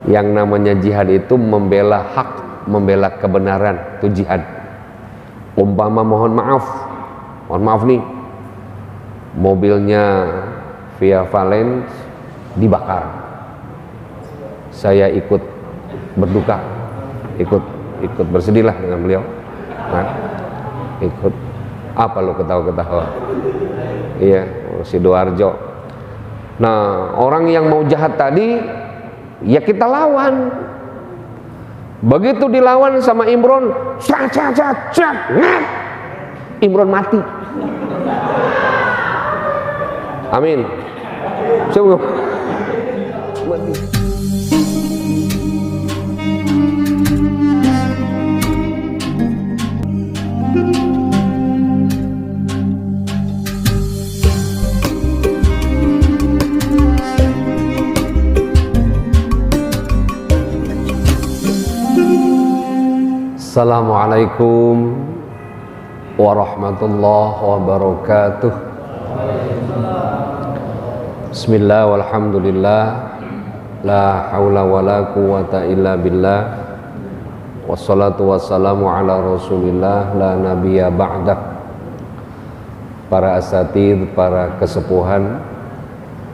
Yang namanya jihad itu membela hak, membela kebenaran, itu jihad. Umpama mohon maaf nih, mobilnya Via Valen dibakar, saya ikut berduka, ikut bersedihlah dengan beliau. Nah, ikut apa lo ketawa-ketawa? Iya, Sidoarjo. Nah, orang yang mau jahat tadi, ya kita lawan. Begitu dilawan sama Imron, Imron mati. Amin. Coba. Assalamualaikum warahmatullahi wabarakatuh. Bismillah walhamdulillah, la haula wala quwata illa billah, wassalatu wassalamu ala rasulillah, la nabiyya ba'dah. Para asatidz, para kesepuhan,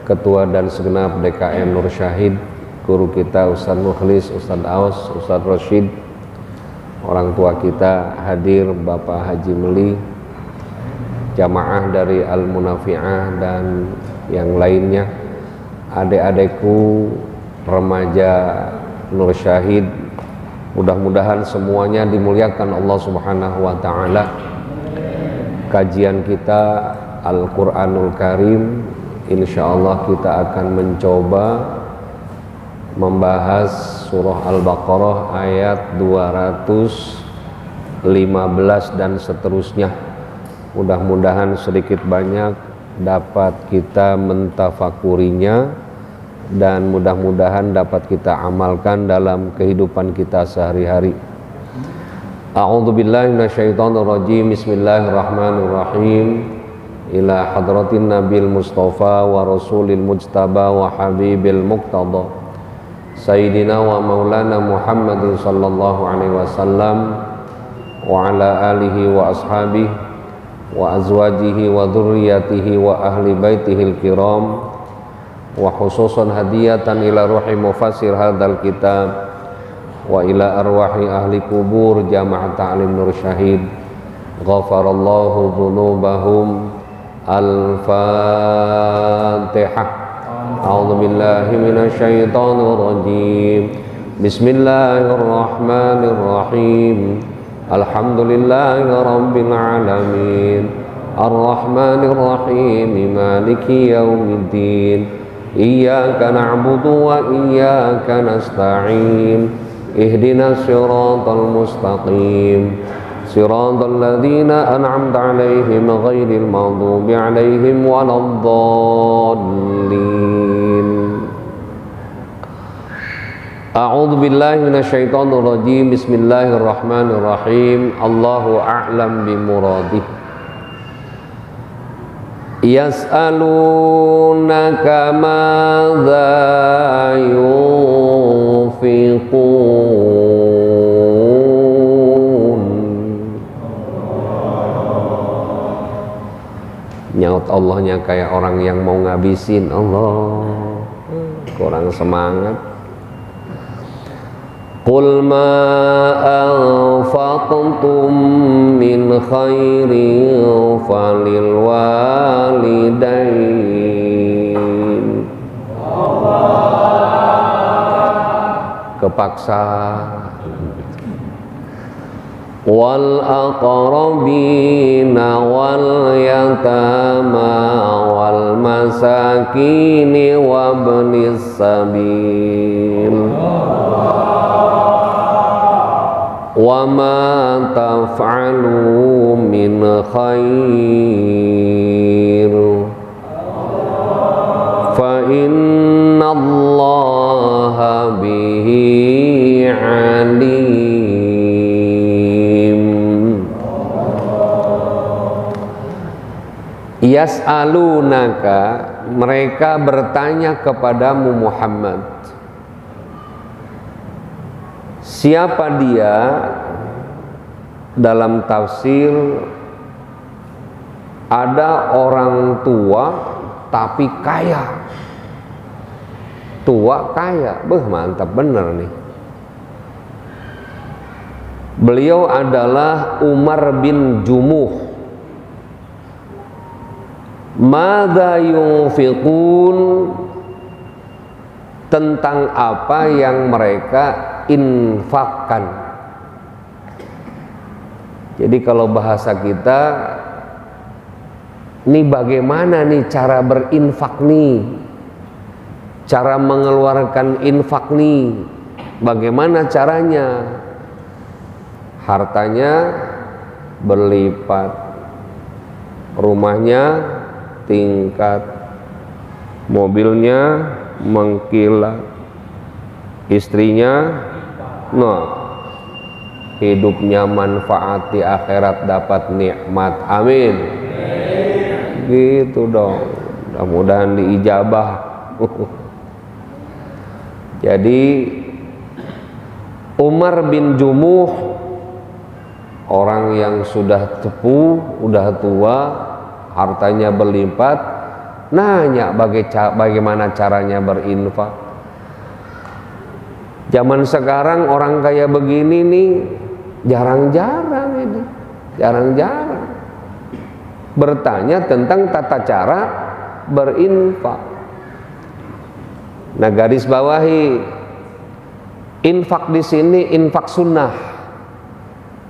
ketua dan segenap DKM Nur Syahid, guru kita Ustadz Mukhlis, Ustadz Aus, Ustadz Rashid, orang tua kita hadir, Bapak Haji Meli, jamaah dari Al-Munafi'ah dan yang lainnya, adik-adikku remaja Nur Syahid, mudah-mudahan semuanya dimuliakan Allah Subhanahu wa taala. Kajian kita Al-Qur'anul Karim, insyaallah kita akan mencoba membahas surah Al-Baqarah ayat 215 dan seterusnya. Mudah-mudahan sedikit banyak dapat kita mentafakurinya dan mudah-mudahan dapat kita amalkan dalam kehidupan kita sehari-hari. A'udzubillahi minasyaitonirrajim. Bismillahirrahmanirrahim. Ila hadratin nabil mustafa wa rasulil mujtaba wa habibil muqtada Sayyidina wa maulana Muhammadin sallallahu alaihi wasallam wa ala alihi wa ashabihi wa azwajihi wa dhurriyyatihi wa ahli baitihil kiram wa khususan hadiyatan ila ruhi mufassir hadzal kitab wa ila arwahi ahli kubur jamaah ta'lim Nur Syahid ghafarallahu dzunubahum. Al-Fatihah. A'udzu billahi minasyaitonir rajim. Bismillahirrahmanirrahim. Alhamdulillahi rabbil alamin. Arrahmanir rahim. Maliki yaumiddin. Iyyaka na'budu wa iyyaka nasta'in. Ihdinas siratal mustaqim. Siratal ladzina an'amta 'alaihim ghairil maghdubi 'alaihim waladdallin. A'udzu billahi minasyaitonir rajim. Bismillahirrahmanirrahim. Allahu a'lam bimuradih. Yas'alunaka madza yunfiqun. Nyaut Allahnya kayak orang yang mau ngabisin. Allah, kurang semangat. Qul ma anfaqtum min khairin falil walidain. Kepaksa. Wal aqrabina wal yatama wal masakini wabnis sabil. Wa ma taf'alu min khair fa innallaha bihi alim. Yas'alunaka, mereka bertanya kepadamu Muhammad. Siapa dia? Dalam tafsir ada orang tua tapi kaya. Tua kaya, mantap bener nih. Beliau adalah Umar bin Jumuh. Madza yunfiqun, tentang apa yang mereka infakkan. Jadi kalau bahasa kita, ini bagaimana nih cara berinfak nih, cara mengeluarkan infak nih, bagaimana caranya? Hartanya berlipat, rumahnya tingkat, mobilnya mengkilat, istrinya hidupnya manfaat, di akhirat dapat nikmat. Amin. Gitu dong, mudah-mudahan diijabah. Jadi Umar bin Jumuh, orang yang sudah sepuh, udah tua, hartanya berlipat, nanya bagaimana caranya berinfak. Zaman sekarang orang kaya begini nih jarang-jarang ini, jarang-jarang bertanya tentang tata cara berinfak. Nah, garis bawahi, infak di sini infak sunnah.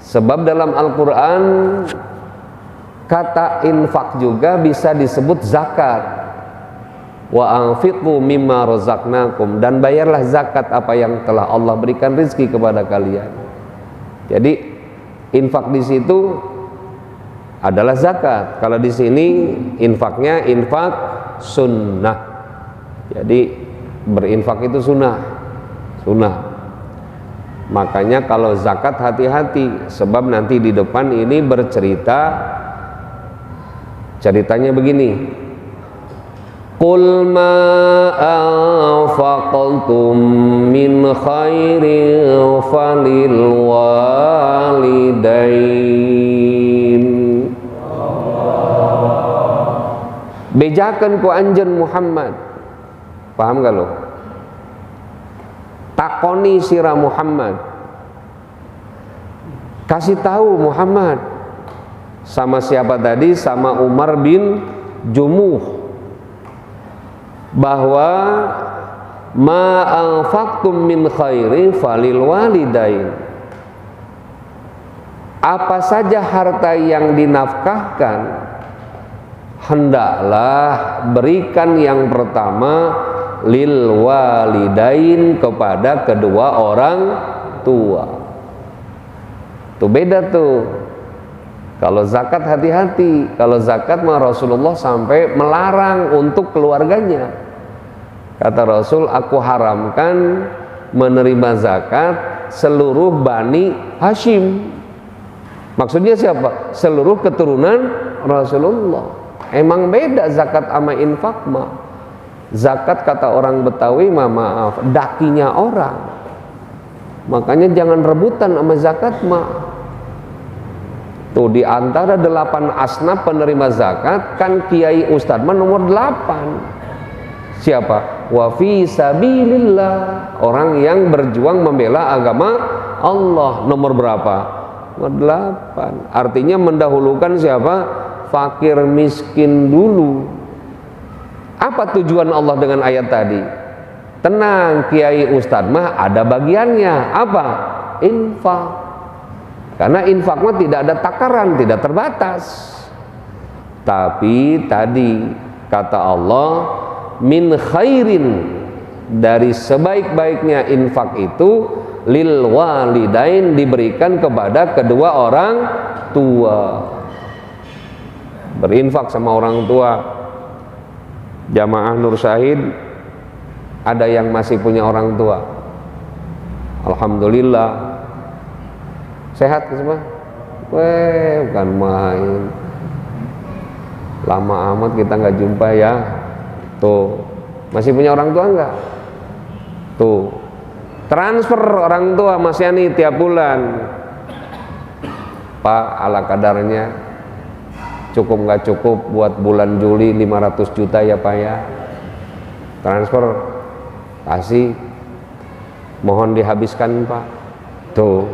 Sebab dalam Al-Quran kata infak juga bisa disebut zakat. Wa anfiqu mimma razaqnakum, dan bayarlah zakat apa yang telah Allah berikan rezeki kepada kalian. Jadi infak di situ adalah zakat. Kalau di sini infaknya infak sunnah. Jadi berinfak itu sunnah. Makanya kalau zakat hati-hati, sebab nanti di depan ini ceritanya begini. Qul ma anfaqtum min khairin falil walidain. Bejakan ku anjen Muhammad. Paham gak lo? Takoni sirah Muhammad, kasih tahu Muhammad. Sama siapa tadi? Sama Umar bin Jumuh, bahwa ma anfaqtum min khairi falil walidain, apa saja harta yang dinafkahkan hendaklah berikan yang pertama lil walidain, kepada kedua orang tua. Tuh beda tuh. Kalau zakat hati-hati. Kalau zakat mah Rasulullah sampai melarang untuk keluarganya. Kata Rasul, aku haramkan menerima zakat seluruh Bani Hashim. Maksudnya siapa? Seluruh keturunan Rasulullah. Emang beda zakat sama infak mah. Zakat kata orang Betawi mah, maaf, dakinya orang. Makanya jangan rebutan sama zakat mah. Tuh di antara 8 asnaf penerima zakat kan Kiai Ustadz mah nomor 8. Siapa? Wa fi sabilillah, orang yang berjuang membela agama Allah. Nomor berapa? Nomor 8. Artinya mendahulukan siapa? Fakir miskin dulu. Apa tujuan Allah dengan ayat tadi? Tenang, Kiai Ustadz mah ada bagiannya. Apa? Infak. Karena infak mah tidak ada takaran, tidak terbatas. Tapi tadi kata Allah, min khairin, dari sebaik-baiknya infak itu lil walidain, diberikan kepada kedua orang tua. Berinfak sama orang tua. Jamaah Nur Syahid ada yang masih punya orang tua, alhamdulillah. Sehat semua? Bukan main. Lama amat kita nggak jumpa ya. Tuh, masih punya orang tua nggak? Tuh, Transfer orang tua Mas Yani tiap bulan, Pak, ala kadarnya, cukup nggak cukup buat bulan Juli 500 juta ya Pak ya, transfer, kasih, mohon dihabiskan Pak. Tuh,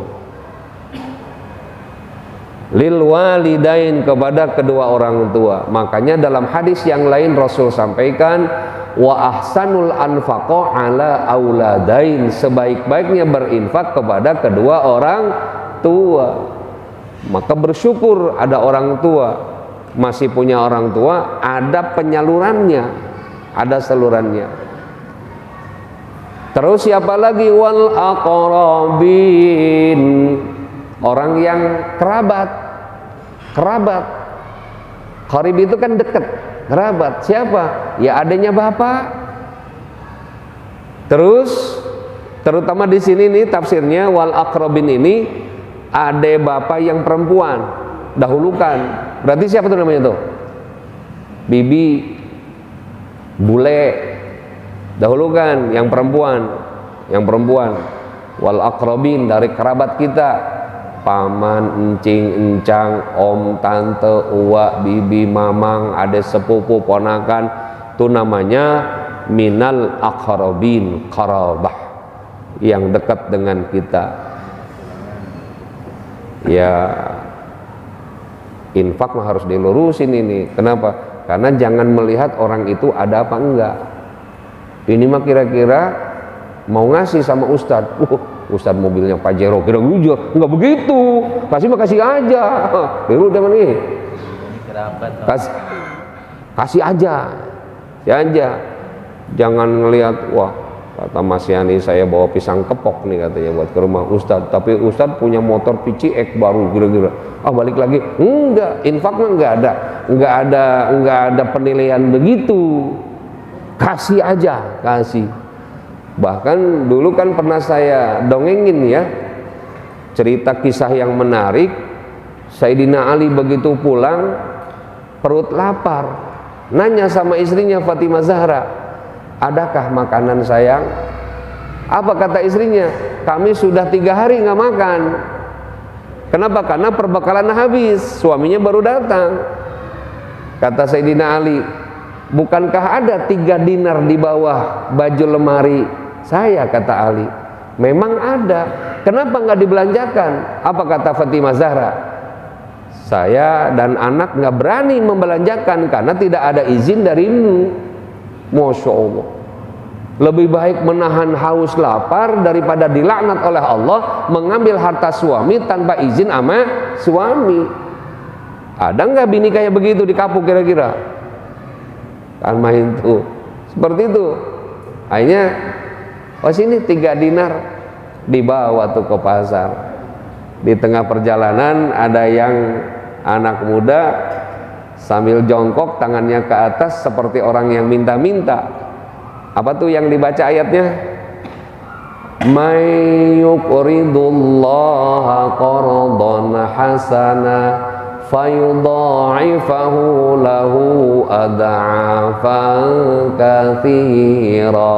lil walidain, kepada kedua orang tua. Makanya dalam hadis yang lain Rasul sampaikan, wa ahsanul anfaqo ala auladain, sebaik-baiknya berinfak kepada kedua orang tua. Maka bersyukur ada orang tua, masih punya orang tua, ada penyalurannya, ada salurannya. Terus siapa lagi? Wal aqrabin, orang yang kerabat. Qarib itu kan dekat, kerabat. Siapa? Ya adanya bapak. Terus terutama di sini nih tafsirnya, wal aqrabin ini ade bapak yang perempuan, dahulukan. Berarti siapa tuh namanya tuh? Bibi, bule, dahulukan yang perempuan. Wal aqrabin, dari kerabat kita, paman, encing, encang, om, tante, uwa, bibi, mamang, ade sepupu, ponakan, itu namanya minal aqrabin, qarabah, yang dekat dengan kita. Ya, infak mah harus dilurusin ini. Kenapa? Karena jangan melihat orang itu ada apa enggak. Ini mah kira-kira mau ngasih sama Ustadz, Ustadz mobilnya Pajero, kira-kira enggak begitu. Kasih mah kasih aja. Dulu teman ini. Kasih aja. Jangan ngelihat, wah, kata Mas Yani, saya bawa pisang kepok nih katanya buat ke rumah Ustadz, tapi Ustadz punya motor PCX baru, kira-kira balik lagi. Enggak, infak mah enggak ada penilaian begitu. Kasih aja, kasih. Bahkan dulu kan pernah saya dongengin ya, cerita kisah yang menarik. Sayyidina Ali begitu pulang perut lapar, nanya sama istrinya Fatimah Zahra, adakah makanan sayang? Apa kata istrinya? Kami sudah 3 hari nggak makan. Kenapa? Karena perbekalan habis, suaminya baru datang. Kata Sayyidina Ali, bukankah ada 3 dinar di bawah baju lemari saya? Kata Ali, memang ada. Kenapa nggak dibelanjakan? Apa kata Fatimah Zahra? Saya dan anak nggak berani membelanjakan karena tidak ada izin darimu. Masya Allah, lebih baik menahan haus lapar daripada dilaknat oleh Allah mengambil harta suami tanpa izin sama suami. Ada nggak bini kayak begitu di kapuk kira-kira? Kan main tuh seperti itu. Akhirnya sini 3 dinar dibawa tuh ke pasar. Di tengah perjalanan ada yang anak muda sambil jongkok, tangannya ke atas seperti orang yang minta-minta. Apa tuh yang dibaca ayatnya? May yuqridullaha qardan hasana fayudha'ifahu lahu ad'afan katsira.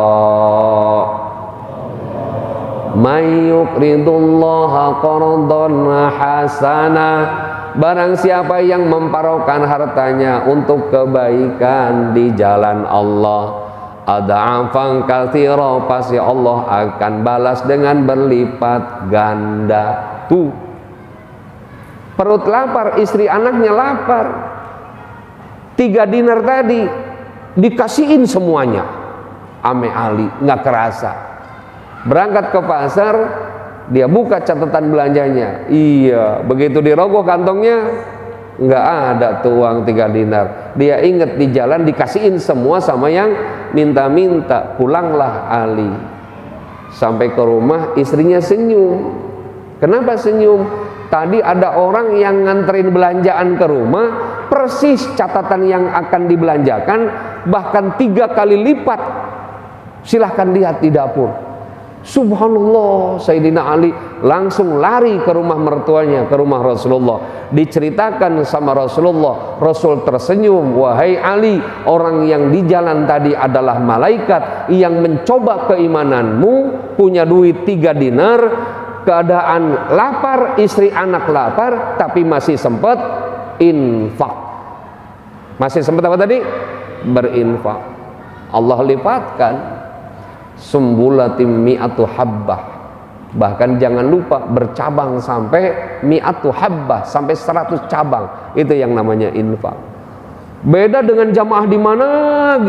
May yuqridullaha qardan hasana, barang siapa yang memparokan hartanya untuk kebaikan di jalan Allah, ad'afan katsira, pasti Allah akan balas dengan berlipat ganda. Tuh, perut lapar, istri anaknya lapar, 3 dinar tadi dikasihin semuanya. Ame Ali nggak kerasa, berangkat ke pasar, dia buka catatan belanjanya. Iya, begitu dirogoh kantongnya, nggak ada tuh uang 3 dinar. Dia ingat di jalan dikasihin semua sama yang minta-minta. Pulanglah Ali. Sampai ke rumah, istrinya senyum. Kenapa senyum? Tadi ada orang yang nganterin belanjaan ke rumah, persis catatan yang akan dibelanjakan, bahkan 3 kali lipat. Silahkan lihat di dapur. Subhanallah, Sayyidina Ali langsung lari ke rumah mertuanya, ke rumah Rasulullah. Diceritakan sama Rasulullah, Rasul tersenyum, wahai Ali, orang yang di jalan tadi adalah malaikat yang mencoba keimananmu, punya duit 3 dinar, keadaan lapar, istri anak lapar, tapi masih sempat infak. Masih sempat apa tadi? Berinfak. Allah lipatkan. Sumbulatim mi'atu habbah. Bahkan jangan lupa bercabang sampai mi'atu habbah, sampai 100 cabang. Itu yang namanya infak. Beda dengan jamaah di mana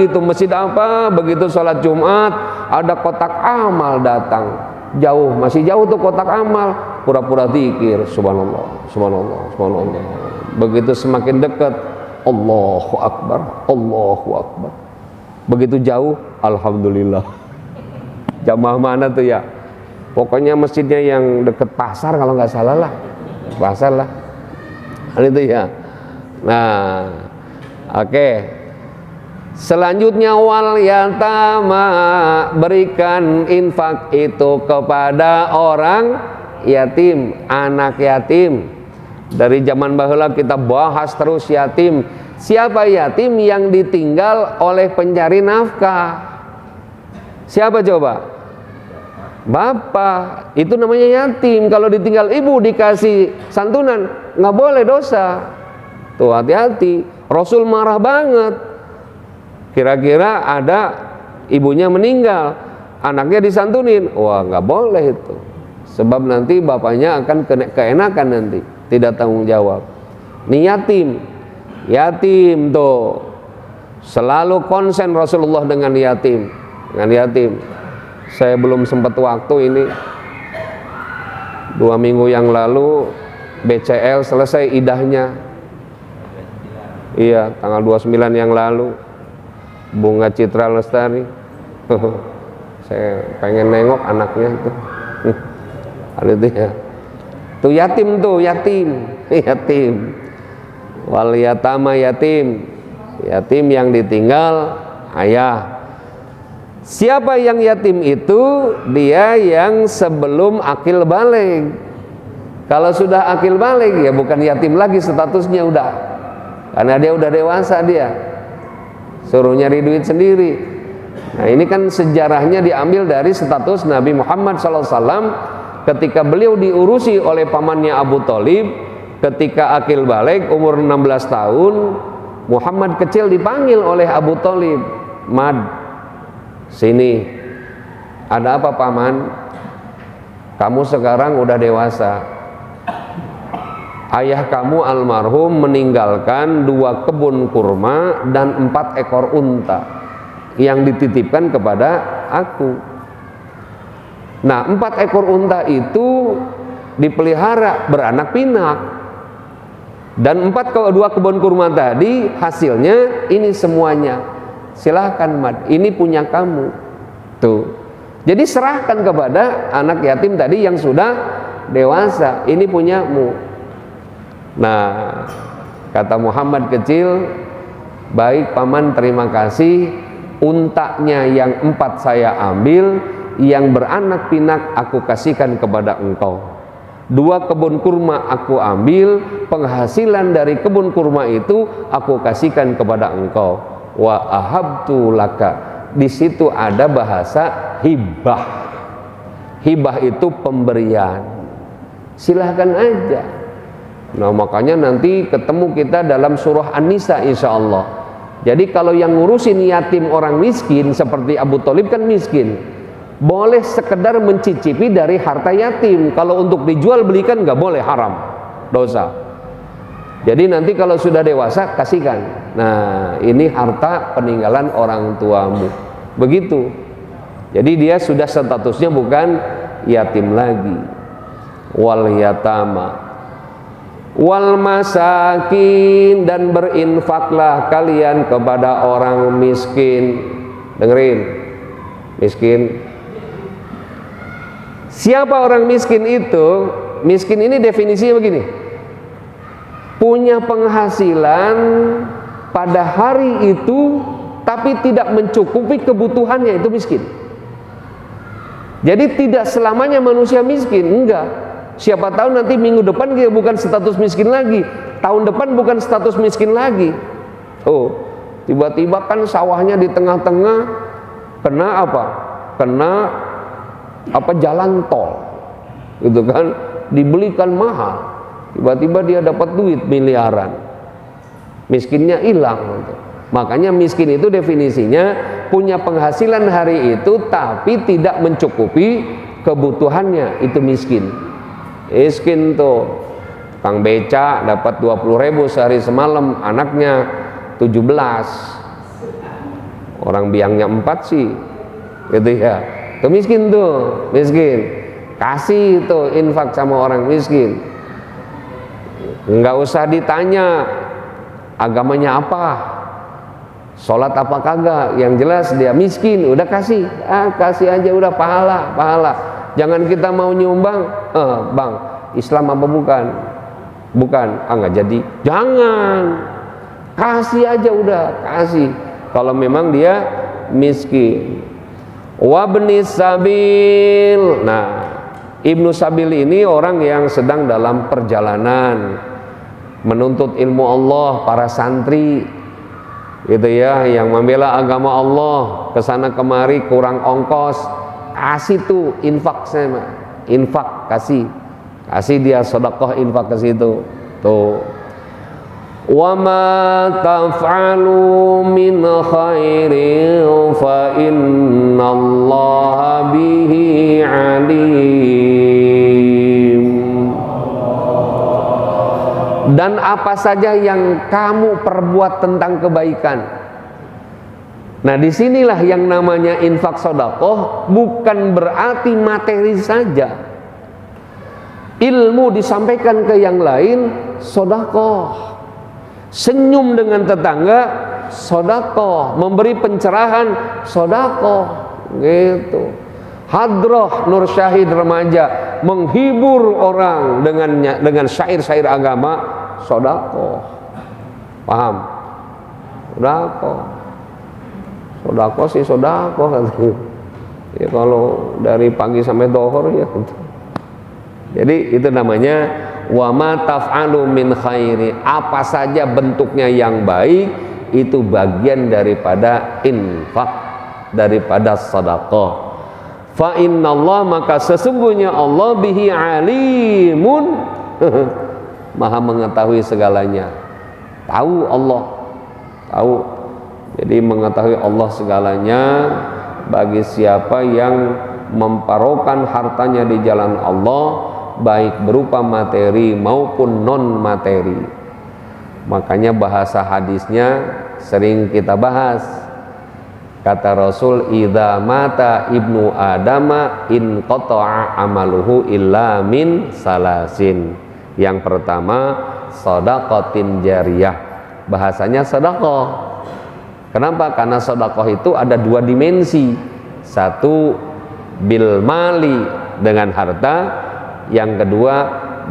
gitu, masjid apa, begitu sholat Jumat ada kotak amal datang. Jauh, masih jauh tuh kotak amal, pura-pura zikir, subhanallah, subhanallah, subhanallah. Begitu semakin dekat, Allahu Akbar, Allahu Akbar. Begitu jauh, alhamdulillah. Jamaah mana tuh ya? Pokoknya masjidnya yang deket pasar kalau nggak salah lah, pasar lah. Hal itu ya. Nah, oke. Selanjutnya wal yatama, berikan infak itu kepada orang yatim, anak yatim. Dari zaman baheula kita bahas terus yatim. Siapa yatim yang ditinggal oleh pencari nafkah? Siapa coba? Bapak, itu namanya yatim. Kalau ditinggal ibu dikasih santunan, nggak boleh, dosa. Tuh hati-hati. Rasul marah banget. Kira-kira ada ibunya meninggal, anaknya disantunin, wah nggak boleh itu. Sebab nanti bapaknya akan keenakan nanti, tidak tanggung jawab. Ini yatim, yatim tuh selalu konsen Rasulullah dengan yatim, dengan yatim. Saya belum sempat waktu ini, 2 minggu yang lalu BCL selesai idahnya. Iya, tanggal 29 yang lalu, Bunga Citra Lestari. Saya pengen nengok anaknya itu. Ada itu ya. Tuh yatim tuh, yatim, yatim. Wal yatama yatim, yatim yang ditinggal ayah. Siapa yang yatim itu? Dia yang sebelum akil baligh. Kalau sudah akil baligh ya bukan yatim lagi statusnya, udah. Karena dia udah dewasa dia. Suruh nyari duit sendiri. Nah ini kan sejarahnya diambil dari status Nabi Muhammad SAW ketika beliau diurusi oleh pamannya Abu Thalib. Ketika akil baligh umur 16 tahun, Muhammad kecil dipanggil oleh Abu Thalib. Mad, sini, ada apa paman? Kamu sekarang udah dewasa. Ayah kamu almarhum meninggalkan 2 kebun kurma dan 4 ekor unta yang dititipkan kepada aku. Nah 4 ekor unta itu dipelihara, beranak pinak. Dan 2 kebun kurma tadi hasilnya ini semuanya. Silahkan Mad, ini punya kamu. Tuh. Jadi serahkan kepada anak yatim tadi yang sudah dewasa, ini punyamu. Nah, kata Muhammad kecil, baik paman, terima kasih. Untanya yang 4 saya ambil, yang beranak pinak aku kasihkan kepada engkau. 2 kebun kurma aku ambil, penghasilan dari kebun kurma itu aku kasihkan kepada engkau. Wa ahabtu laka. Di situ ada bahasa hibah. Hibah itu pemberian. Silahkan aja. Nah makanya nanti ketemu kita dalam surah An-Nisa insya Allah. Jadi kalau yang ngurusin yatim orang miskin seperti Abu Thalib kan miskin, boleh sekedar mencicipi dari harta yatim. Kalau untuk dijual belikan nggak boleh, haram, dosa. Jadi nanti kalau sudah dewasa kasihkan. Nah ini harta peninggalan orang tuamu. Begitu. Jadi dia sudah statusnya bukan yatim lagi. Wal yatama wal masakin, dan berinfaklah kalian kepada orang miskin. Dengerin, miskin. Siapa orang miskin itu? Miskin ini definisinya begini: punya penghasilan pada hari itu tapi tidak mencukupi kebutuhannya, itu miskin. Jadi tidak selamanya manusia miskin, enggak. Siapa tahu nanti minggu depan dia bukan status miskin lagi, tahun depan bukan status miskin lagi. Oh, tiba-tiba kan sawahnya di tengah-tengah kena apa? Kena jalan tol, gitu kan? Dibelikan mahal, tiba-tiba dia dapat duit miliaran, miskinnya hilang. Makanya miskin itu definisinya punya penghasilan hari itu tapi tidak mencukupi kebutuhannya, itu miskin. Miskin tuh Kang beca dapat 20.000 sehari semalam, anaknya 17, orang biangnya 4 sih, gitu ya. Itu miskin tuh, miskin. Kasih tuh infak sama orang miskin. Nggak usah ditanya agamanya apa, sholat apa kagak, yang jelas dia miskin, udah kasih, kasih aja udah, pahala. Jangan kita mau nyumbang, bang, Islam apa bukan? Bukan, nggak jadi. Jangan, kasih aja udah, kasih. Kalau memang dia miskin. Wabnis sabil. Nah, Ibnu Sabil ini orang yang sedang dalam perjalanan menuntut ilmu Allah, para santri, gitu ya, yang membela agama Allah, kesana kemari kurang ongkos, kasih tuh infak, saya infak, kasih dia sedekah, infak ke situ tuh. Wa ma taf'alu min khairin fa innallaha bihi alim. Dan apa saja yang kamu perbuat tentang kebaikan. Nah, disinilah yang namanya infak sedekah bukan berarti materi saja. Ilmu disampaikan ke yang lain, sedekah. Senyum dengan tetangga, sedekah. Memberi pencerahan, sedekah, gitu. Hadroh Nur Syahid remaja menghibur orang dengan syair-syair agama, sedekah. Paham? Sedekah sih sedekah katanya. Ya kalau dari pagi sampai dohor ya. Jadi itu namanya wa ma taf'alu min khairi. Apa saja bentuknya yang baik itu bagian daripada infak, daripada sedekah. Fa innallaha, maka sesungguhnya Allah bihi alimun, maha mengetahui segalanya. Tahu Allah, tahu. Jadi mengetahui Allah segalanya bagi siapa yang memparokan hartanya di jalan Allah, baik berupa materi maupun non materi. Makanya bahasa hadisnya sering kita bahas. Kata Rasul, idza mata ibnu adama in qata'a amaluhu illa min salasin. Yang pertama, shadaqatin jariyah. Bahasanya sedekah. Kenapa? Karena sedekah itu ada dua dimensi. Satu bil mali, dengan harta. Yang kedua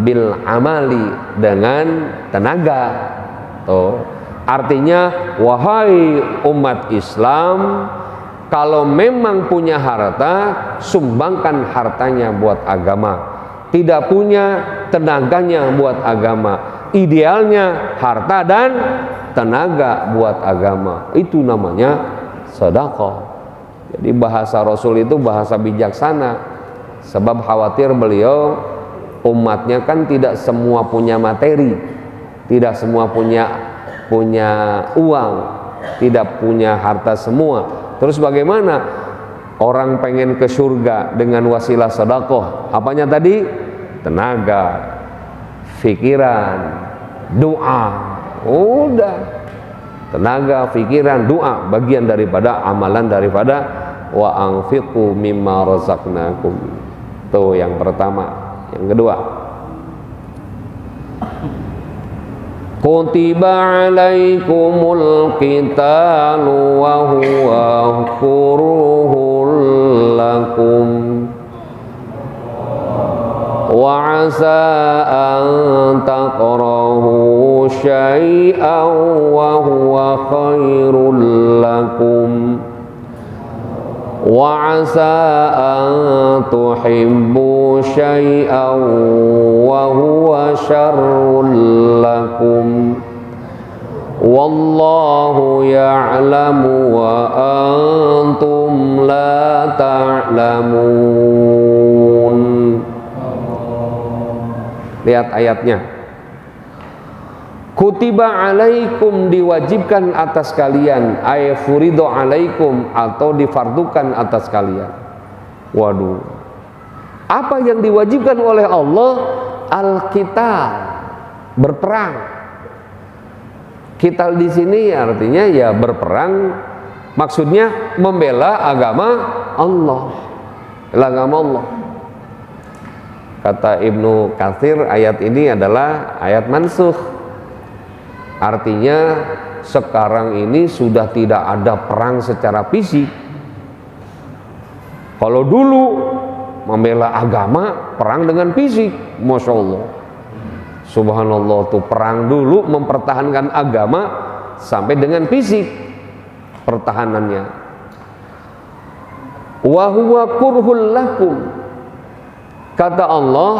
bil amali, dengan tenaga. Tuh. Artinya, wahai umat Islam, kalau memang punya harta, sumbangkan hartanya buat agama. Tidak punya, tenaganya buat agama. Idealnya harta dan tenaga buat agama. Itu namanya sedekah. Jadi bahasa Rasul itu bahasa bijaksana. Sebab khawatir beliau, umatnya kan tidak semua punya materi, tidak semua punya uang, tidak punya harta semua. Terus bagaimana orang pengen ke surga dengan wasilah sedekah? Apanya tadi? Tenaga, pikiran, doa. Udah, tenaga, pikiran, doa bagian daripada amalan daripada wa anfiqu mimma razaqnakum. Tuh yang pertama. Yang kedua, kutiba alaikumul qitalu wa huwa kurhul lakum wa asa an taqrahu syai'an wa huwa khairul lakum wa asa an tuhibbu syai'an wa huwa syarrul lakum wallahu ya'lamu wa antum la ta'lamun. Lihat ayatnya. Kutiba alaikum, diwajibkan atas kalian, ay furido alaikum, atau difardukan atas kalian. Waduh, apa yang diwajibkan oleh Allah? Al-qital, berperang. Qital di sini artinya ya berperang, maksudnya membela agama Allah, agama Allah. Kata Ibnu Katsir, ayat ini adalah ayat mansukh. Artinya sekarang ini sudah tidak ada perang secara fisik. Kalau dulu membela agama perang dengan fisik, Masya Allah, Subhanallah, tuh perang dulu mempertahankan agama sampai dengan fisik pertahanannya. Wa huwa kurhul lakum, kata Allah,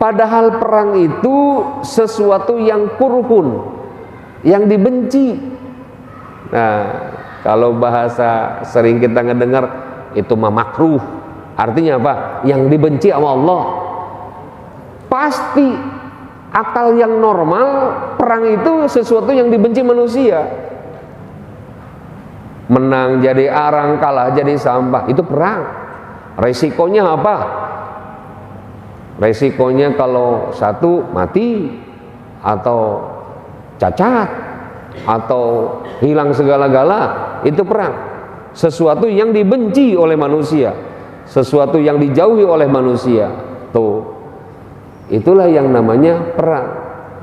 padahal perang itu sesuatu yang kurhun, yang dibenci. Nah, kalau bahasa sering kita ngedengar itu mah makruh. Artinya apa? Yang dibenci sama Allah. Pasti akal yang normal, perang itu sesuatu yang dibenci manusia. Menang jadi arang, kalah jadi sampah, itu perang. Resikonya apa? Resikonya kalau satu mati, atau cacat, atau hilang segala-gala, itu perang. Sesuatu yang dibenci oleh manusia, sesuatu yang dijauhi oleh manusia. Tuh, itulah yang namanya perang.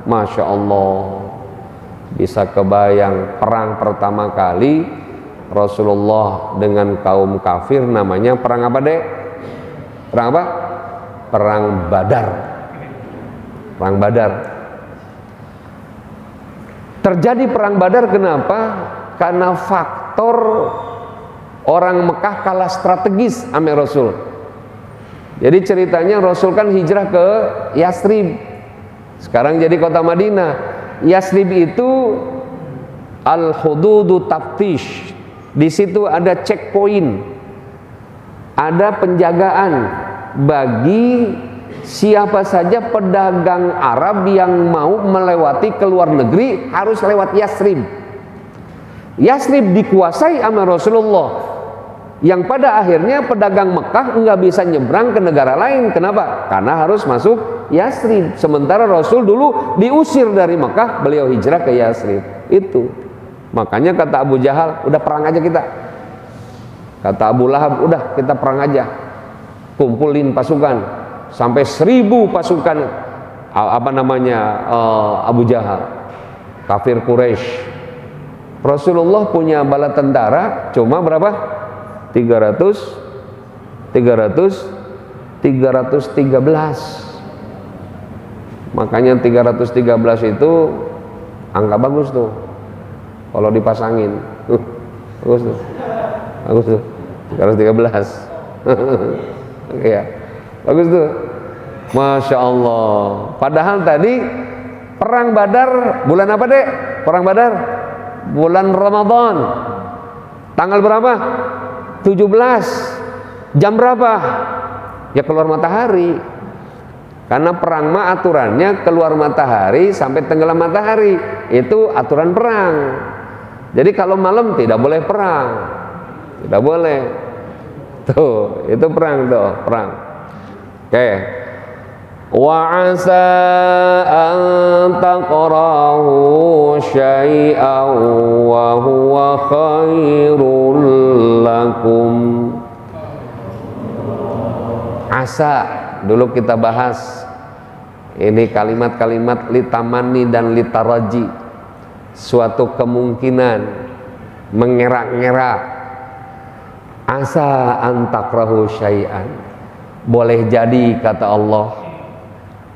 Masya Allah, bisa kebayang perang pertama kali Rasulullah dengan kaum kafir, namanya perang apa dek? Perang apa? Perang Badar. Perang Badar. Terjadi perang Badar kenapa? Karena faktor orang Mekah kalah strategis sama Rasul. Jadi ceritanya Rasul kan hijrah ke Yasrib, sekarang jadi kota Madinah. Yasrib itu al-hududu taftish. Di situ ada checkpoint, ada penjagaan bagi siapa saja pedagang Arab yang mau melewati ke luar negeri, harus lewat Yasrib. Yasrib dikuasai sama Rasulullah, yang pada akhirnya pedagang Mekah nggak bisa nyebrang ke negara lain. Kenapa? Karena harus masuk Yasrib. Sementara Rasul dulu diusir dari Mekah, beliau hijrah ke Yasrib. Itu makanya kata Abu Jahal, udah perang aja kita. Kata Abu Lahab, udah kita perang aja, kumpulin pasukan sampai 1000 pasukan Abu Jahal, kafir Quraisy. Rasulullah punya bala tentara cuma berapa? 313. Makanya 313 itu angka bagus tuh kalau dipasangin. Bagus tuh. Bagus tuh. 313. Oke ya. Bagus tuh. Masya Allah. Padahal tadi perang Badar bulan apa dek? Perang Badar bulan Ramadan. Tanggal berapa? 17. Jam berapa? Ya keluar matahari. Karena perang mah aturannya keluar matahari sampai tenggelam matahari. Itu aturan perang. Jadi kalau malam tidak boleh perang. Tidak boleh. Tuh, itu perang tuh, perang. Oke. Wa asa an taqrahu syai'an wa huwa khairul lakum. Asa dulu kita bahas. Ini kalimat-kalimat litamani dan litaraji, suatu kemungkinan, mengerak-ngerak. Asa an takrahu syai'an, boleh jadi kata Allah,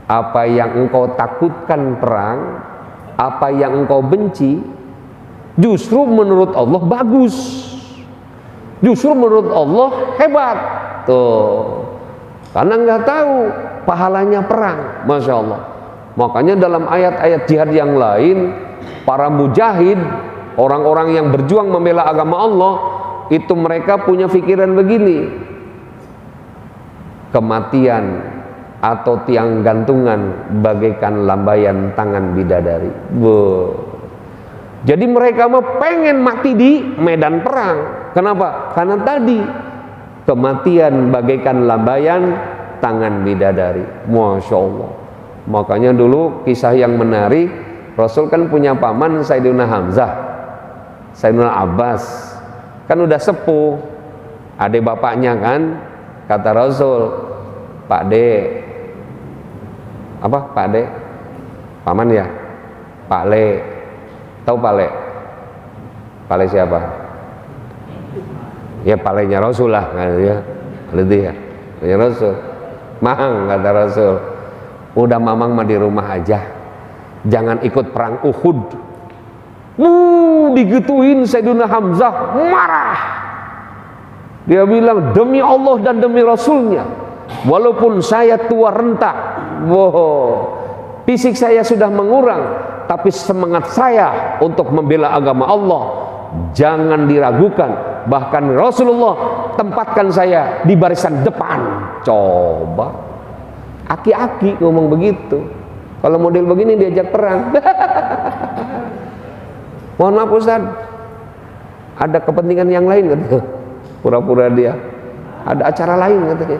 apa yang engkau takutkan perang, apa yang engkau benci, justru menurut Allah bagus. Justru menurut Allah hebat tuh, karena nggak tahu pahalanya perang. Masya Allah. Makanya dalam ayat-ayat jihad yang lain, para mujahid, orang-orang yang berjuang membela agama Allah, itu mereka punya pikiran begini, kematian atau tiang gantungan bagaikan lambaian tangan bidadari. Jadi mereka mah pengen mati di medan perang. Kenapa? Karena tadi kematian bagaikan lambaian tangan bidadari. Masya Allah. Makanya dulu kisah yang menarik, Rasul kan punya paman Sayyidina Hamzah, Sayyidina Abbas, kan udah sepuh, adik bapaknya kan. Kata Rasul, Pak D, apa Pak D? Paman ya? Pak Le. Tahu Pak Le? Pak Le siapa? Ya Pak Le-nya Rasul lah, ya. Itu ya. Ya Rasul. Mang, kata Rasul, udah mamang mah di rumah aja, jangan ikut perang Uhud. Digituin Sayyidina Hamzah marah. Dia bilang, demi Allah dan demi Rasulnya, walaupun saya tua renta, fisik saya sudah mengurang, tapi semangat saya untuk membela agama Allah jangan diragukan. Bahkan Rasulullah tempatkan saya di barisan depan. Coba, aki-aki ngomong begitu. Kalau model begini diajak perang. Mohon maaf Ustaz, ada kepentingan yang lain katanya. Pura-pura dia ada acara lain katanya.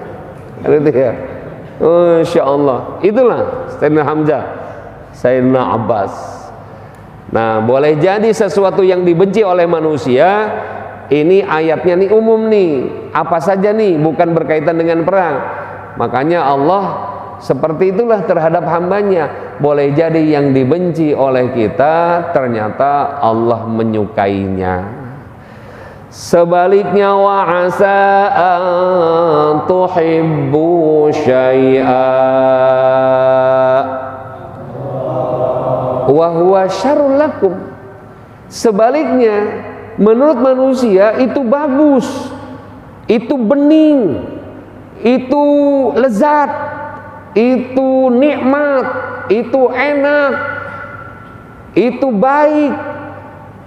Gitu ya. Insya Allah. Itulah Sayyidina Hamzah, Sayyidina Abbas. Nah, boleh jadi sesuatu yang dibenci oleh manusia, ini ayatnya nih umum nih, apa saja nih, bukan berkaitan dengan perang. Makanya Allah seperti itulah terhadap hambanya. Boleh jadi yang dibenci oleh kita, ternyata Allah menyukainya. Sebaliknya, wa asa an tuhibbu syai'a wa huwa syarrul lakum. Sebaliknya, menurut manusia itu bagus, itu bening, itu lezat, itu nikmat, itu enak, itu baik.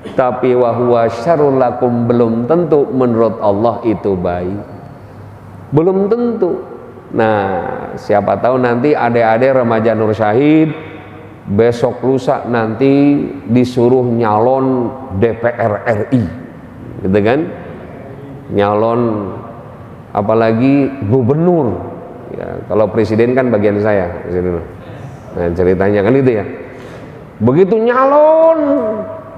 Tapi wa huwa syarrul lakum, belum tentu menurut Allah itu baik. Belum tentu. Nah, siapa tahu nanti adik-adik remaja Nur Syahid besok lusa nanti disuruh nyalon DPR RI, gitu kan? Nyalon apalagi gubernur. Ya, kalau presiden kan bagian saya. Nah, ceritanya kan itu ya. Begitu nyalon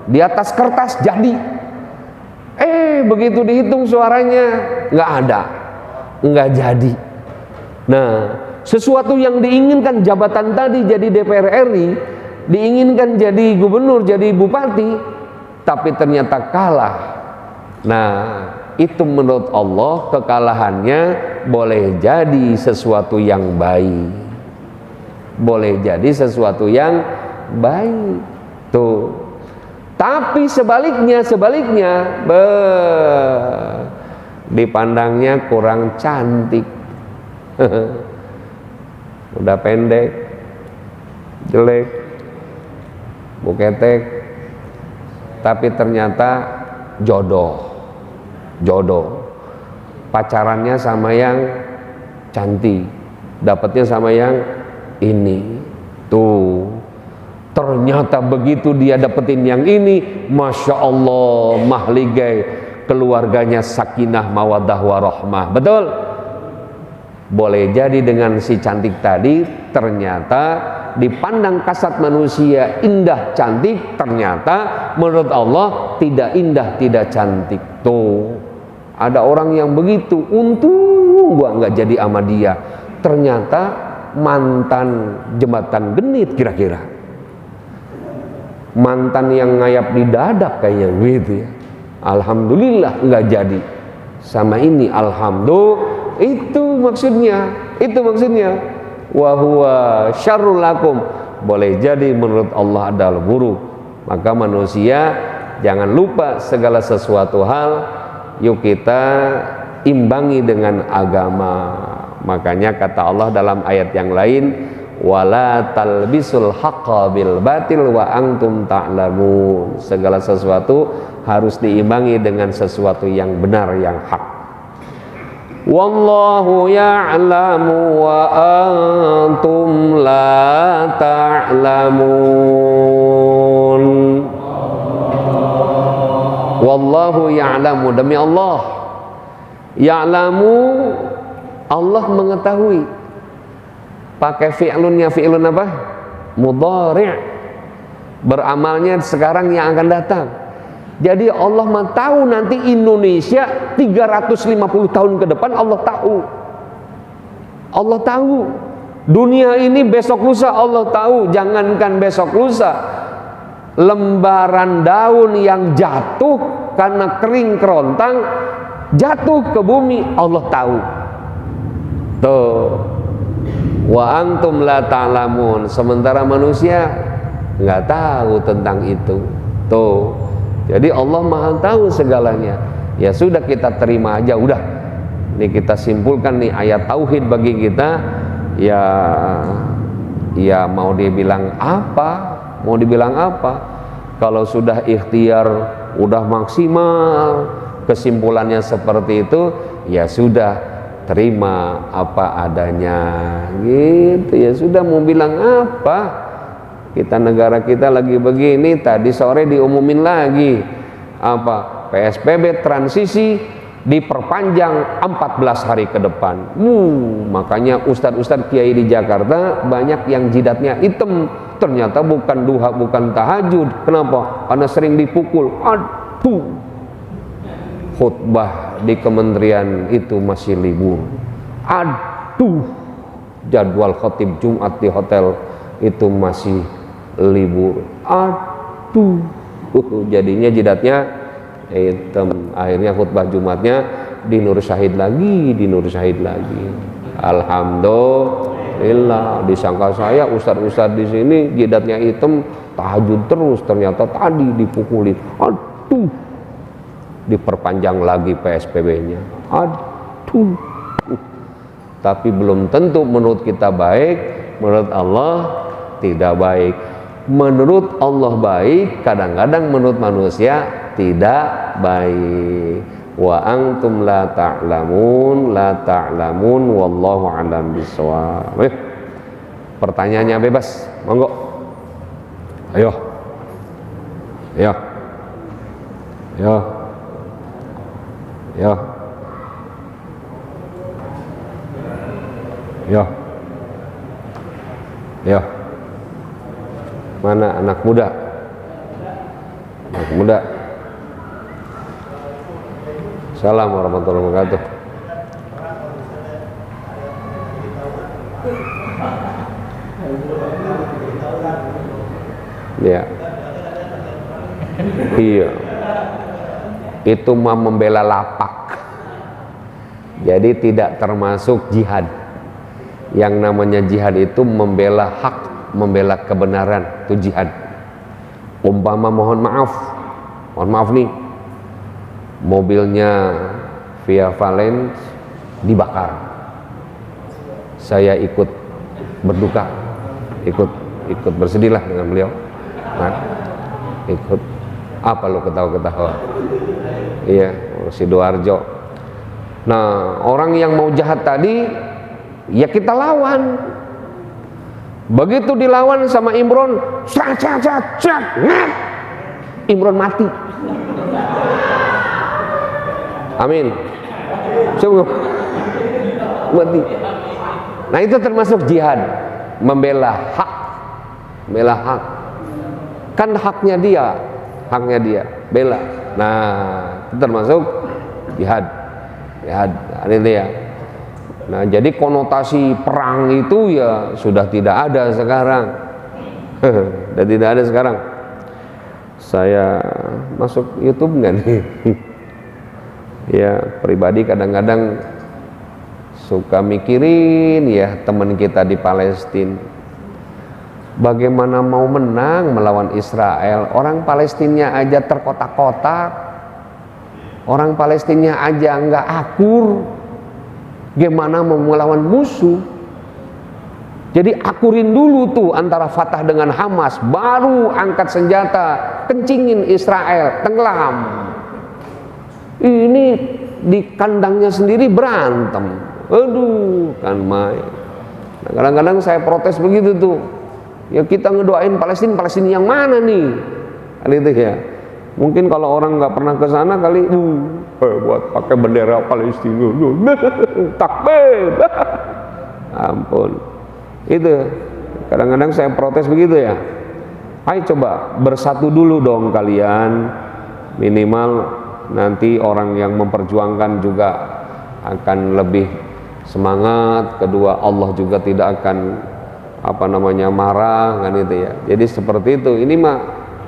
di atas kertas jadi, begitu dihitung suaranya nggak ada, nggak jadi. Nah, sesuatu yang diinginkan jabatan tadi jadi DPR RI, diinginkan jadi gubernur, jadi bupati, tapi ternyata kalah. Nah, itu menurut Allah kekalahannya boleh jadi sesuatu yang baik, boleh jadi sesuatu yang baik tuh. Tapi sebaliknya dipandangnya kurang cantik. Udah pendek, jelek, buketek, tapi ternyata jodoh, pacarannya sama yang cantik, dapatnya sama yang ini, tuh, ternyata begitu dia dapetin yang ini, masya Allah, mahligai, keluarganya sakinah mawaddah warahmah, betul? Boleh jadi dengan si cantik tadi ternyata dipandang kasat manusia indah cantik, ternyata menurut Allah tidak indah tidak cantik. Tuh, ada orang yang begitu, untung gua nggak jadi sama dia, ternyata mantan jembatan genit, kira-kira mantan yang ngayap di dadak kayaknya gitu ya. Alhamdulillah nggak jadi sama ini, alhamdulillah. Itu maksudnya, wa huwa syarrul lakum, boleh jadi menurut Allah adalah buruk. Maka manusia jangan lupa segala sesuatu hal yuk kita imbangi dengan agama. Makanya kata Allah dalam ayat yang lain, wala talbisul haqqa bil batil wa antum ta'lamun. Segala sesuatu harus diimbangi dengan sesuatu yang benar, yang hak. Wallahu ya'lamu wa antum la ta'lamun. Wallahu ya'lamu, demi Allah. Ya'lamu, Allah mengetahui. Pakai fi'lunnya, fi'lun apa? Mudhari'. Beramalnya sekarang yang akan datang. Jadi Allah mah tahu nanti Indonesia 350 tahun ke depan, Allah tahu. Allah tahu. Dunia ini besok lusa Allah tahu. Jangankan besok lusa, lembaran daun yang jatuh karena kering kerontang jatuh ke bumi, Allah tahu. Tuh. Wa antum la ta'lamun, sementara manusia nggak tahu tentang itu. Tuh. Jadi Allah Maha tahu segalanya. Ya sudah, kita terima aja udah. Ini kita simpulkan nih ayat tauhid bagi kita. Ya mau dibilang apa? Mau dibilang apa? Kalau sudah ikhtiar, udah maksimal, kesimpulannya seperti itu, ya sudah, terima apa adanya. Gitu ya sudah, mau bilang apa? Kita negara kita lagi begini, tadi sore diumumin lagi apa? PSBB transisi diperpanjang 14 hari ke depan. Makanya ustadz-ustadz kiai di Jakarta banyak yang jidatnya hitam. Ternyata bukan duha, bukan tahajud. Kenapa? Karena sering dipukul. Aduh, khutbah di kementerian itu masih libur. Aduh, jadwal khotib Jumat di hotel itu masih libur. Aduh, jadinya jidatnya hitam. Akhirnya khutbah Jumatnya di Nur Syahid lagi, di Nur Syahid lagi. Alhamdulillah, disangka saya ustadz-ustadz di sini jidatnya hitam, tahajud terus, ternyata tadi dipukulin. Aduh, diperpanjang lagi PSBB-nya. Aduh. Tapi belum tentu menurut kita baik, menurut Allah tidak baik. Menurut Allah baik, kadang-kadang menurut manusia tidak baik. Wa antum la ta'lamun, wallahu a'lam bishawab. Pertanyaannya bebas, monggo. Ayo. Ayo. Ayo. Ayo. Ayo. Ayo. Mana anak muda? Anak muda. Assalamualaikum warahmatullahi wabarakatuh. Ya. Iya. Itu mah membela lapak. Jadi tidak termasuk jihad. Yang namanya jihad itu membela hak, membela kebenaran, itu jihad. Umpama mohon maaf nih, mobilnya Via Valen dibakar, saya ikut berduka, ikut bersedihlah dengan beliau. Nah, ikut apa lo ketawa-ketawa? Iya, Sidoarjo. Nah, orang yang mau jahat tadi, ya kita lawan. Begitu dilawan sama Imron, Imron mati. Amin. Coba mati. Nah, itu termasuk jihad, membela hak, kan haknya dia, bela. Nah, itu termasuk jihad. Ini dia. Nah, jadi konotasi perang itu ya sudah tidak ada sekarang. Sudah tidak ada sekarang. Saya masuk YouTube nggak nih? Ya, pribadi kadang-kadang suka mikirin ya teman kita di Palestina. Bagaimana mau menang melawan Israel? Orang Palestina aja terkotak-kotak. Orang Palestina aja nggak akur, gimana mau melawan musuh? Jadi akurin dulu tuh antara Fatah dengan Hamas, baru angkat senjata, kencingin Israel, tenggelam. Ini di kandangnya sendiri berantem, aduh kan main. Nah, kadang-kadang saya protes begitu tuh, ya kita ngedoain Palestina yang mana nih? Kan itu ya. Mungkin kalau orang nggak pernah ke sana kali, buat pakai bendera Palestina, takbir, ampun. Itu kadang-kadang saya protes begitu ya. Ayo coba bersatu dulu dong kalian, minimal nanti orang yang memperjuangkan juga akan lebih semangat. Kedua, Allah juga tidak akan marah kan itu ya. Jadi seperti itu. Ini mah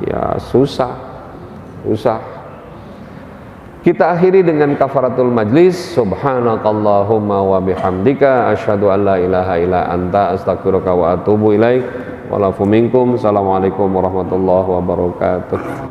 ya susah. Kita akhiri dengan kafaratul majlis. Subhanakallahumma wa bihamdika asyhadu an la ilaha illa anta astaghfiruka wa atubu ilaik. Walafu minkum. Assalamualaikum warahmatullahi wabarakatuh.